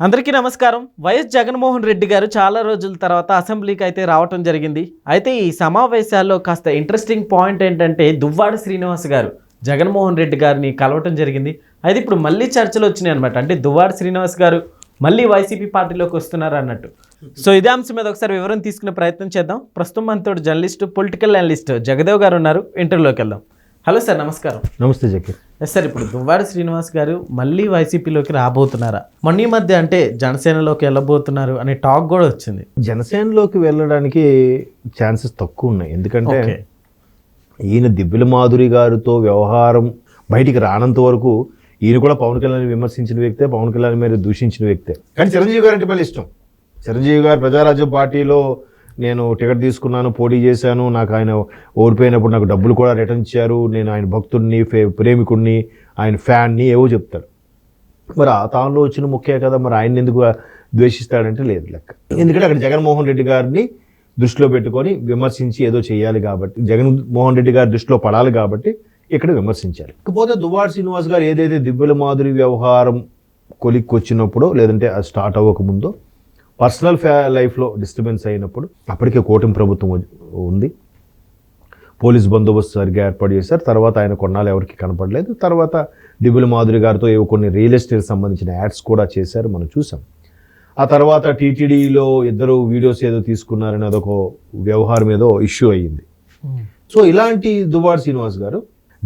అందరికీ నమస్కారం. వైఎస్ జగన్మోహన్ రెడ్డి గారు చాలా రోజుల తర్వాత అసెంబ్లీకి అయితే రావటం జరిగింది. అయితే ఈ సమావేశాల్లో కాస్త ఇంట్రెస్టింగ్ పాయింట్ ఏంటంటే దువ్వాడ శ్రీనివాస్ గారు జగన్మోహన్ రెడ్డి గారిని కలవటం జరిగింది. అయితే ఇప్పుడు మళ్ళీ చర్చలు వచ్చినాయి అనమాట. అంటే దువ్వాడ శ్రీనివాస్ గారు మళ్ళీ వైసీపీ పార్టీలోకి వస్తున్నారు అన్నట్టు. సో ఇదే అంశం మీద ఒకసారి వివరం తీసుకునే ప్రయత్నం చేద్దాం. ప్రస్తుతం మనతో జర్నలిస్ట్, పొలిటికల్ అనలిస్ట్ జగదేవ్ గారు ఉన్నారు. ఇంటర్వ్యూలోకి వెళ్దాం. హలో సార్, నమస్కారం. నమస్తే జకీర్. ఎస్ సార్, ఇప్పుడు దువ్వాడ శ్రీనివాస్ గారు మళ్ళీ వైసీపీలోకి రాబోతున్నారా? మొన్న ఈ మధ్య అంటే జనసేనలోకి వెళ్ళబోతున్నారు అనే టాక్ కూడా వచ్చింది. జనసేనలోకి వెళ్ళడానికి ఛాన్సెస్ తక్కువ ఉన్నాయి. ఎందుకంటే ఈయన దివ్యల మాధురి గారితో వ్యవహారం బయటికి రానంత వరకు ఈయన కూడా పవన్ కళ్యాణ్ విమర్శించిన వ్యక్తే, పవన్ కళ్యాణ్ మీద దూషించిన వ్యక్తే. కానీ చిరంజీవి గారు అంటే మళ్ళీ ఇష్టం. చిరంజీవి గారు ప్రజారాజ్యం పార్టీలో నేను టికెట్ తీసుకున్నాను, పోటీ చేశాను, నాకు ఆయన ఓడిపోయినప్పుడు నాకు డబ్బులు కూడా రిటర్న్ ఇచ్చారు, నేను ఆయన భక్తుడిని, ప్రేమికుడిని, ఆయన ఫ్యాన్ని ఏవో చెప్తారు. మరి ఆ తానులో వచ్చిన ముఖ్యే కదా, మరి ఆయన ఎందుకు ద్వేషిస్తాడంటే లేదు లెక్క. ఎందుకంటే అక్కడ జగన్మోహన్ రెడ్డి గారిని దృష్టిలో పెట్టుకొని విమర్శించి ఏదో చేయాలి కాబట్టి, జగన్మోహన్ రెడ్డి గారి దృష్టిలో పడాలి కాబట్టి ఇక్కడ విమర్శించాలి. ఇకపోతే దువ్వాడ శ్రీనివాస్ గారు ఏదైతే దివ్యల మాధురి వ్యవహారం కొలిక్కొచ్చినప్పుడో లేదంటే అది స్టార్ట్ అవ్వకముందో పర్సనల్ లైఫ్లో డిస్టర్బెన్స్ అయినప్పుడు, అప్పటికే కూటమి ప్రభుత్వం ఉంది, పోలీస్ బందోబస్తు సరిగ్గా ఏర్పాటు చేశారు. తర్వాత ఆయన కొన్నాళ్ళు ఎవరికి కనపడలేదు. తర్వాత దివ్యల మాధురి గారితో ఏవో కొన్ని రియల్ ఎస్టేట్ సంబంధించిన యాడ్స్ కూడా చేశారు, మనం చూసాం. ఆ తర్వాత టీటీడీలో ఇద్దరు వీడియోస్ ఏదో తీసుకున్నారని అదొక వ్యవహారం ఏదో ఇష్యూ అయ్యింది. సో ఇలాంటి దువ్వాడ శ్రీనివాస్ గారు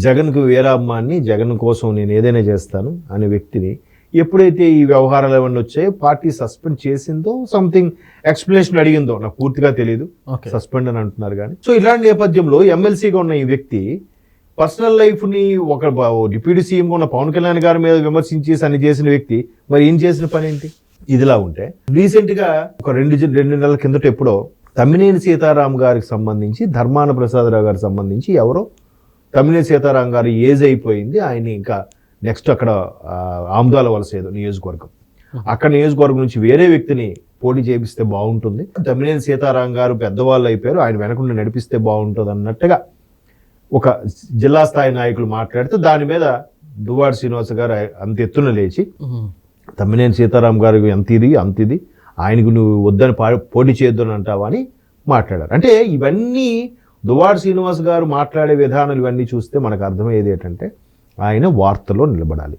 జగన్కు వీరాభిమాన్ని, జగన్ కోసం నేను ఏదైనా చేస్తాను అనే వ్యక్తిని ఎప్పుడైతే ఈ వ్యవహారాలు ఏమన్నా వచ్చాయో పార్టీ సస్పెండ్ చేసిందో, సంథింగ్ ఎక్స్ప్లెనేషన్ అడిగిందో నాకు పూర్తిగా తెలియదు, సస్పెండ్ అని అంటున్నారు. కానీ సో ఇలాంటి నేపథ్యంలో ఎమ్మెల్సీగా ఉన్న ఈ వ్యక్తి పర్సనల్ లైఫ్ని ఒక డిప్యూటీ సీఎంగా ఉన్న పవన్ కళ్యాణ్ గారి మీద విమర్శించి అన్ని చేసిన వ్యక్తి మరి ఏం చేసిన పని ఏంటి? ఇదిలా ఉంటే రీసెంట్గా ఒక రెండు నెలల కిందట ఎప్పుడో తమ్మినేని సీతారాం గారికి సంబంధించి, ధర్మాన ప్రసాదరావు గారికి సంబంధించి ఎవరో తమ్మినేని సీతారాం గారి ఏజ్ అయిపోయింది, ఆయన ఇంకా నెక్స్ట్ అక్కడ ఆమ్దాల వలస ఏదో నియోజకవర్గం, అక్కడ నియోజకవర్గం నుంచి వేరే వ్యక్తిని పోటీ చేపిస్తే బాగుంటుంది, తమ్మినేని సీతారాం గారు పెద్దవాళ్ళు అయిపోయారు, ఆయన వెనకుండా నడిపిస్తే బాగుంటుంది అన్నట్టుగా ఒక జిల్లా స్థాయి నాయకులు మాట్లాడితే దాని మీద దువ్వాడ శ్రీనివాస్ గారు అంత ఎత్తున లేచి తమ్మినేని సీతారాం గారు అంతిది ఆయనకు నువ్వు వద్దని పోటీ చేయొద్దని అంటావా అని మాట్లాడారు. అంటే ఇవన్నీ దువ్వాడ శ్రీనివాస్ గారు మాట్లాడే విధానాలు ఇవన్నీ చూస్తే మనకు అర్థమయ్యేది ఏంటంటే ఆయన వార్తల్లో నిలబడాలి.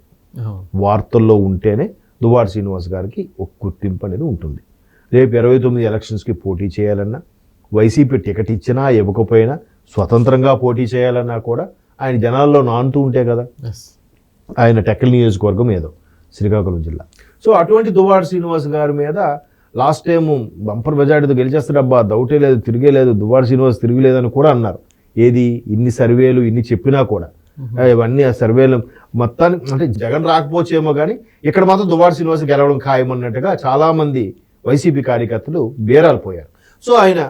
వార్తల్లో ఉంటేనే దువ్వాడ శ్రీనివాస్ గారికి ఒక గుర్తింపు అనేది ఉంటుంది. రేపు 29 ఎలక్షన్స్కి పోటీ చేయాలన్నా, వైసీపీ టికెట్ ఇచ్చినా ఇవ్వకపోయినా, స్వతంత్రంగా పోటీ చేయాలన్నా కూడా ఆయన జనాల్లో నానుతూ ఉంటే కదా. ఆయన టెక్కల్ నియోజకవర్గం ఏదో శ్రీకాకుళం జిల్లా. సో అటువంటి దువ్వాడ శ్రీనివాస్ గారి మీద లాస్ట్ టైం బంపర్ మెజార్టీతో గెలిచేస్తాడబ్బా, డౌటే లేదు, తిరిగే లేదు, దువ్వాడ శ్రీనివాస్ తిరిగిలేదని కూడా అన్నారు. ఏది ఇన్ని సర్వేలు ఇన్ని చెప్పినా కూడా ఇవన్నీ ఆ సర్వేలు మొత్తాన్ని అంటే జగన్ రాకపోవచ్చేమో కానీ ఇక్కడ మాత్రం దువ్వాడ శ్రీనివాస్ గెలవడం ఖాయమన్నట్టుగా చాలామంది వైసీపీ కార్యకర్తలు బేరాలు పోయారు. సో ఆయన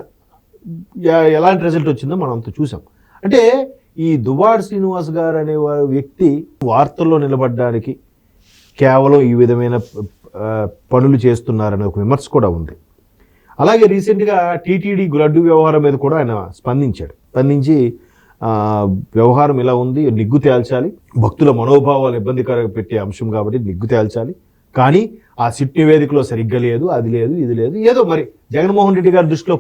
ఎలాంటి రిజల్ట్ వచ్చిందో మనం అంత చూసాం. అంటే ఈ దువ్వాడ శ్రీనివాస్ గారు అనే వ్యక్తి వార్తల్లో నిలబడడానికి కేవలం ఈ విధమైన పనులు చేస్తున్నారనే ఒక విమర్శ కూడా ఉంది. అలాగే రీసెంట్గా టీటీడీ లడ్డు వ్యవహారం మీద కూడా ఆయన స్పందించి వ్యవహారం ఇలా ఉంది, నిగ్గు తేల్చాలి, భక్తుల మనోభావాలు ఇబ్బందికరంగా పెట్టే అంశం కాబట్టి నిగ్గు తేల్చాలి, కానీ ఆ సిట్ నివేదికలో సరిగ్గా లేదు, అది లేదు, ఇది లేదు, ఏదో మరి జగన్మోహన్ రెడ్డి గారి దృష్టిలో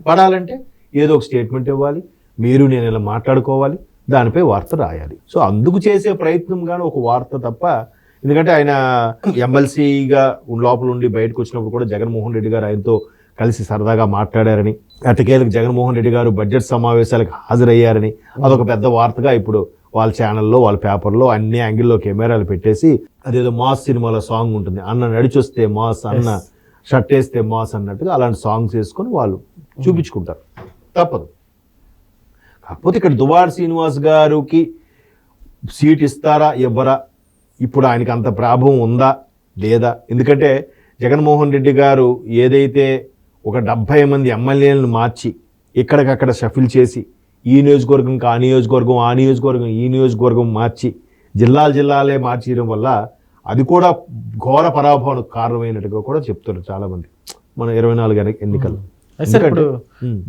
పడాలంటే ఏదో ఒక స్టేట్మెంట్ ఇవ్వాలి, మీరు నేను ఇలా మాట్లాడుకోవాలి, దానిపై వార్త రాయాలి. సో అందుకు చేసే ప్రయత్నం కానీ ఒక వార్త తప్ప, ఎందుకంటే ఆయన ఎమ్మెల్సీగా లోపల ఉండి బయటకు వచ్చినప్పుడు కూడా జగన్మోహన్ రెడ్డి గారు ఆయనతో కలిసి సరదాగా మాట్లాడారని, అటకేలకు జగన్మోహన్ రెడ్డి గారు బడ్జెట్ సమావేశాలకు హాజరయ్యారని అదొక పెద్ద వార్తగా ఇప్పుడు వాళ్ళ ఛానల్లో, వాళ్ళ పేపర్లో అన్ని యాంగిల్లో కెమెరాలు పెట్టేసి, అదేదో మాస్ సినిమాలో సాంగ్ ఉంటుంది, అన్న నడిచొస్తే మాస్, అన్న షర్ట్ వేస్తే మాస్ అన్నట్టుగా అలాంటి సాంగ్స్ వేసుకొని వాళ్ళు చూపించుకుంటారు. తప్పదు. కాకపోతే ఇక్కడ దువ్వాడ శ్రీనివాస్ గారికి సీట్ ఇస్తారా ఇవ్వరా, ఇప్పుడు ఆయనకి అంత ప్రాభవం ఉందా లేదా? ఎందుకంటే జగన్మోహన్ రెడ్డి గారు ఏదైతే ఒక 70 మంది ఎమ్మెల్యేలను మార్చి ఇక్కడికక్కడ షఫిల్ చేసి ఈ నియోజకవర్గంకి ఆ నియోజకవర్గం, ఆ నియోజకవర్గం ఈ నియోజకవర్గం మార్చి జిల్లాలే మార్చేయడం వల్ల అది కూడా ఘోర పరాభవానికి కారణమైనట్టుగా కూడా చెప్తున్నారు చాలామంది మన 24 ఎన్నికల్లో. సార్ ఇప్పుడు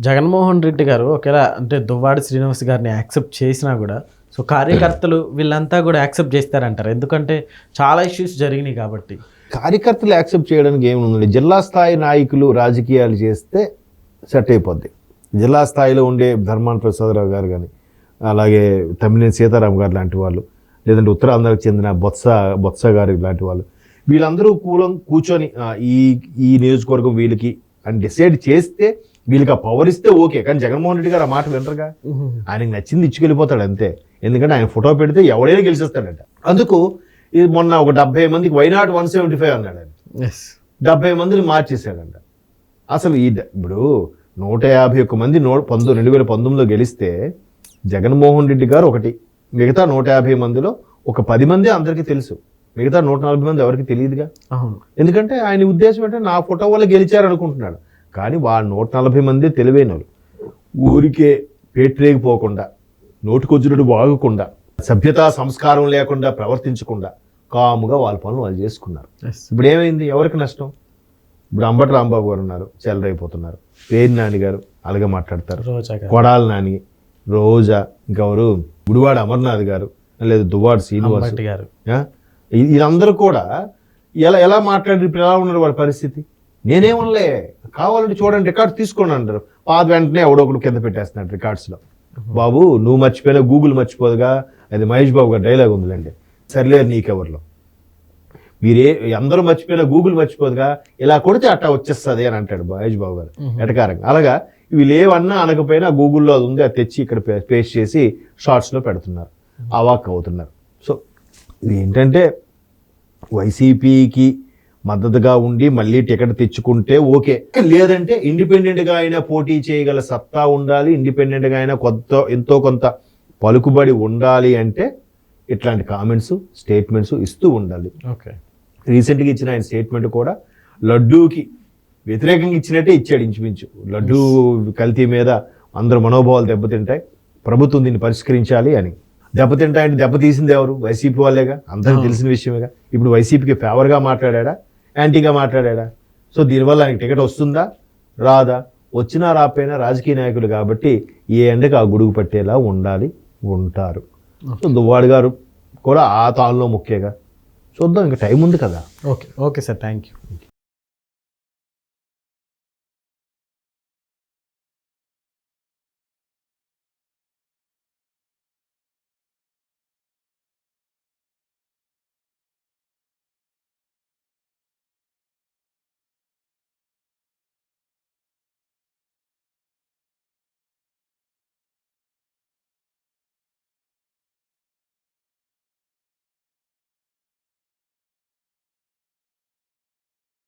జగన్మోహన్ రెడ్డి గారు ఒకవేళ అంటే దువ్వాడ శ్రీనివాస్ గారిని యాక్సెప్ట్ చేసినా కూడా సో కార్యకర్తలు వీళ్ళంతా కూడా యాక్సెప్ట్ చేస్తారంటారు, ఎందుకంటే చాలా ఇష్యూస్ జరిగినాయి కాబట్టి. కార్యకర్తలు యాక్సెప్ట్ చేయడానికి ఏముందండి, జిల్లా స్థాయి నాయకులు రాజకీయాలు చేస్తే సెట్ అయిపోద్ది. జిల్లా స్థాయిలో ఉండే ధర్మాన ప్రసాదరావు గారు కానీ, అలాగే తమ్మినేని సీతారాం గారు లాంటి వాళ్ళు, లేదంటే ఉత్తరాంధ్రకు చెందిన బొత్స గారు లాంటి వాళ్ళు, వీళ్ళందరూ కూర్చొని ఈ నియోజకవర్గం వీళ్ళకి అని డిసైడ్ చేస్తే, వీళ్ళకి ఆ పవర్ ఇస్తే ఓకే. కానీ జగన్మోహన్ రెడ్డి గారు ఆ మాట వినరుగా, ఆయనకి నచ్చింది ఇచ్చుకెళ్ళిపోతాడు అంతే. ఎందుకంటే ఆయన ఫోటో పెడితే ఎవడైనా గెలిచేస్తాడట. అందుకు ఇది మొన్న ఒక 70 మందికి వైనాట్ 175 అన్నాడు ఆయన. 70 మందిని మార్చేశాడంట. అసలు ఇప్పుడు 151 మంది 2019లో గెలిస్తే జగన్మోహన్ రెడ్డి గారు ఒకటి, మిగతా 150 మందిలో ఒక 10 మంది అందరికీ తెలుసు, మిగతా 140 మంది ఎవరికి తెలియదుగా. ఎందుకంటే ఆయన ఉద్దేశం ఏంటంటే నా ఫోటో వల్ల గెలిచారు అనుకుంటున్నాడు. కానీ వాళ్ళు 140 మంది తెలివైన వాళ్ళు, ఊరికే పేట్రేగిపోకుండా, నోటికొచ్చినట్టు వాగకుండా, సభ్యతా సంస్కారం లేకుండా ప్రవర్తించకుండా కాముగా వాళ్ళ పనులు వాళ్ళు చేసుకున్నారు. ఇప్పుడు ఏమైంది, ఎవరికి నష్టం? ఇప్పుడు అంబటి రాంబాబు గారు ఉన్నారు, చెల్లరైపోతున్నారు. పేరు నాని గారు అలాగే మాట్లాడతారు, కొడాల నాని, రోజా, ఇంకెవరు గుడివాడ అమర్నాథ్ గారు, లేదా దువ్వాడ శ్రీనివాస్ గారు, వీళ్ళందరూ కూడా ఎలా మాట్లాడి ఇప్పుడు ఎలా ఉన్నారు వాళ్ళ పరిస్థితి? నేనేమనలే, కావాలంటే చూడండి రికార్డ్స్ తీసుకోండి అంటారు. పాత వెంటనే ఎవడొకడు కింద పెట్టేస్తున్నాడు రికార్డ్స్లో. బాబు నువ్వు మర్చిపోయినా గూగుల్ మర్చిపోదుగా, అది మహేష్ బాబు గారు డైలాగ్ ఉందిలేండి, సర్లేరు నీకెవర్లో. అందరూ మర్చిపోయినా గూగుల్ మర్చిపోదుగా, ఇలా కొడితే అట్టా వచ్చేస్తుంది అని అంటాడు మహేష్ బాబు గారు ఎటకారంగా. అలాగా ఇవి లేవన్నా అనకపోయినా గూగుల్లో అది ఉంది, అది తెచ్చి ఇక్కడ పేస్ట్ చేసి షార్ట్స్లో పెడుతున్నారు, అవాక్ అవుతున్నారు. సో ఇది ఏంటంటే వైసీపీకి మద్దతుగా ఉండి మళ్ళీ టికెట్ తెచ్చుకుంటే ఓకే, లేదంటే ఇండిపెండెంట్గా అయినా పోటీ చేయగల సత్తా ఉండాలి, ఇండిపెండెంట్గా అయినా ఎంతో కొంత పలుకుబడి ఉండాలి అంటే ఇట్లాంటి కామెంట్స్ స్టేట్మెంట్స్ ఇస్తూ ఉండాలి. ఓకే, రీసెంట్గా ఇచ్చిన ఆయన స్టేట్మెంట్ కూడా లడ్డూకి వ్యతిరేకంగా ఇచ్చినట్టే ఇచ్చాడు ఇంచుమించు. లడ్డూ కల్తీ మీద అందరూ మనోభావాలు దెబ్బతింటాయి, ప్రభుత్వం దీన్ని పరిష్కరించాలి అని. దెబ్బతింటాయంటే దెబ్బతీసింది ఎవరు? వైసీపీ వాళ్ళేగా, అందరికీ తెలిసిన విషయమేగా. ఇప్పుడు వైసీపీకి ఫేవర్గా మాట్లాడా, యాంటీగా మాట్లాడా? సో దీనివల్ల ఆయనకి టికెట్ వస్తుందా రాదా? వచ్చినా రాపోయినా రాజకీయ నాయకులు కాబట్టి ఏ ఎండకు ఆ గుడుగు పట్టేలా ఉండాలి, ఉంటారు. సో దువ్వాడ గారు కూడా ఆ తాళ్ళలో ముఖ్యంగా చూద్దాం, ఇంకా టైం ఉంది కదా. Okay sir, thank you.